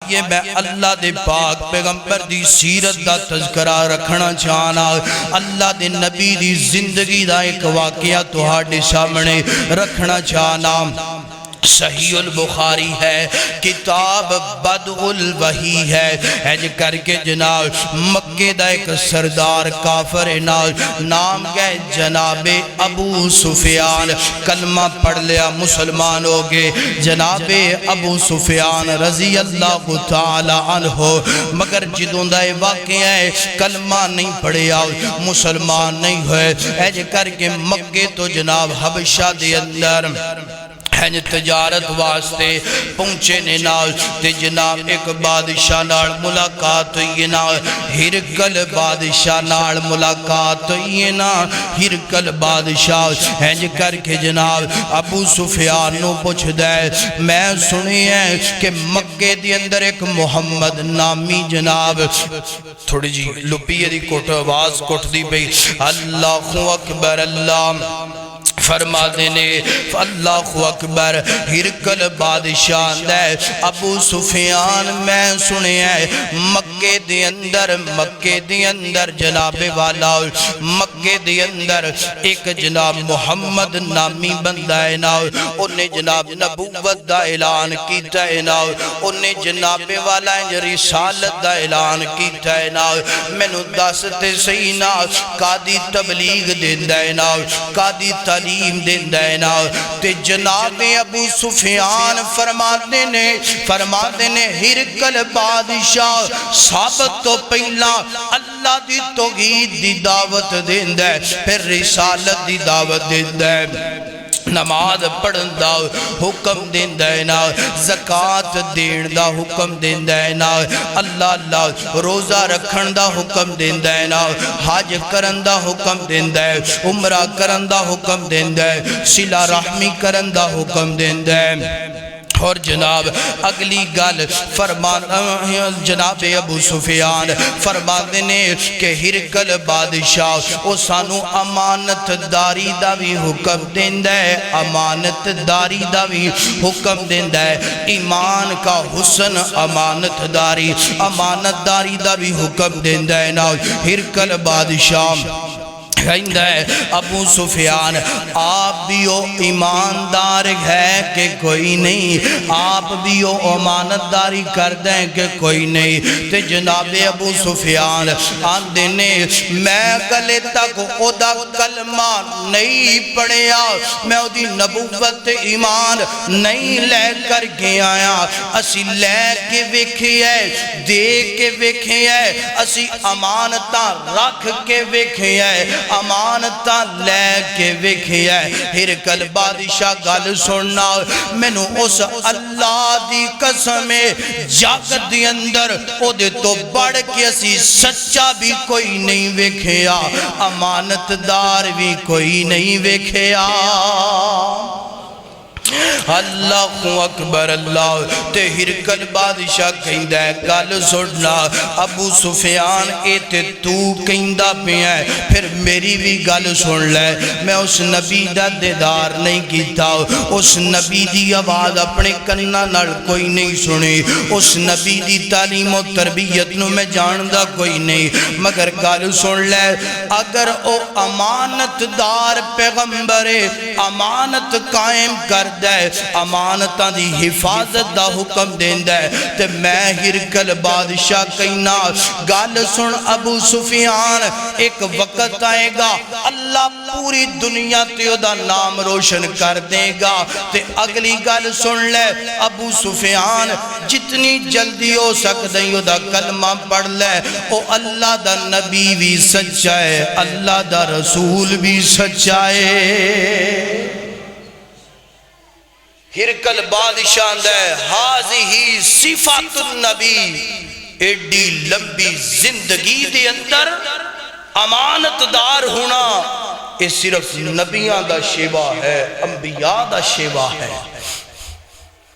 یہ میں اللہ دے پاک پیغمبر دی سیرت دا تذکرہ رکھنا چاہنا، اللہ دے نبی دی زندگی دا ایک واقعہ تہاڈے سامنے رکھنا چاہنا۔ صحیح البخاری ہے، کتاب بدء الوحی ہے، ایج کر کے جناب مکہ دا ایک سردار کافر نام گئے جناب ابو سفیان، کلمہ پڑھ لیا مسلمان ہو گئے جناب ابو سفیان رضی اللہ تعالی عنہ، مگر جدوں دا واقعہ ہے کلمہ نہیں پڑھیا مسلمان نہیں ہوئے، ایج کر کے مکہ تو جناب حبشہ دے اندر تجارت واسطے پہنچے نے نال تے جناب ایک بادشاہ نال ملاقات ہوئی نا، ہرکل بادشاہ نال ملاقات ہوئی نا، ہرکل بادشاہ ہنج کر کے جناب ابو سفیان نو پوچھ دے، میں سنی ہے کہ مکہ دی اندر ایک محمد نامی جناب تھوڑی جی لپیے دی کوٹ آواز کوٹ دی بھئی اللہ اکبر اللہ فرما دینے اللہ اکبر، ہرکل بادشاہ دے ابو سفیان میں سنے ہیں مکہ دی اندر جناب والا مکہ دی اندر ایک جناب محمد نامی بندہ ہے نا، انہیں جناب نبوت دا اعلان کیتا ہے نا، انہیں جناب والا رسالت دا اعلان کیتا ہے نا، میں نو داستے صحیح نا قادی تبلیغ دیندہ ہے نا، قادی تعلیم دیندہ ہے نا، تے جناب ابو سفیان فرماتے نے ہرکل بادشاہ سب تو پہلا اللہ دی توحید دی دعوت دیندہ ہے، پھر رسالت دی دعوت دیندہ ہے، نماز پڑھن دا حکم دیندہ ہے نا، زکاة دین دا حکم دیندہ ہے نا، اللہ روزہ رکھن دا حکم دیندہ ہے نا، حج کرن دا حکم دیندہ ہے، عمرہ کرن دا حکم دیندہ ہے، صلہ رحمی کرن دا حکم دیندہ ہے۔ اور جناب اگلی گل جناب ابو سفیان فرماتے نے کہ ہرکل بادشاہ او سانو امانت داری دا بھی حکم دیندہ ہے، امانت داری دا بھی حکم دیندہ ہے، ایمان کا حسن امانت داری دا بھی حکم دیندہ ہے نا، ہرکل بادشاہ کہندہ ہے ابو سفیان آپ بھی او ایماندار ہے کہ کوئی نہیں، آپ بھی او امانتداری کر دیں کہ کوئی نہیں، تے جناب ابو سفیان آندے نے میں کلے تک او دا کلمہ نہیں پڑھیا، میں او دی نبوت ایمان نہیں لے کر کے آیا، اسی لے کے ویکھے ہے دے کے ویکھے ہے، اسی امانتاں رکھ کے ویکھے ہے، امانتاں لے کے ویکھے ہے، ہرکل بادشاہ گل سننا میں نو اس اللہ دی قسم جگ دی اندر او دے تو بڑھ کے اسی سچا بھی کوئی نہیں ویکھیا، امانت دار بھی کوئی نہیں ویکھیا۔ اللہ اکبر اللہ تے ہرکل بادشاہ کہندہ ہے گل سننا ابو سفیان اے تے تو کہندہ پہ ہے، پھر میری بھی گل سن لے، میں اس نبی دا دیدار نہیں کیتا، اس نبی دی آواز اپنے کنہ نال کوئی نہیں سنی، اس نبی دی تعلیم و تربیت نو میں جاندہ کوئی نہیں، مگر گل سن لے اگر او امانت دار پیغمبر امانت قائم کر دے، امانتاں دی حفاظت دا حکم دیندہ ہے، تے میں ہرکل بادشاہ کہنا گل سن ابو سفیان ایک وقت آئے گا اللہ پوری دنیا تے دا نام روشن کر دے گا، تے اگلی گل سن لے ابو سفیان جتنی جلدی ہو سکتے دا کلمہ پڑھ لے، او اللہ دا نبی بھی سچا ہے، اللہ دا رسول بھی سچا ہے۔ ہرکل بادشاہ دے حاضی صفات النبی، ایڈی لمبی زندگی دے اندر امانت دار ہونا یہ صرف نبیان دا شیوہ ہے، انبیاء دا شیوہ ہے۔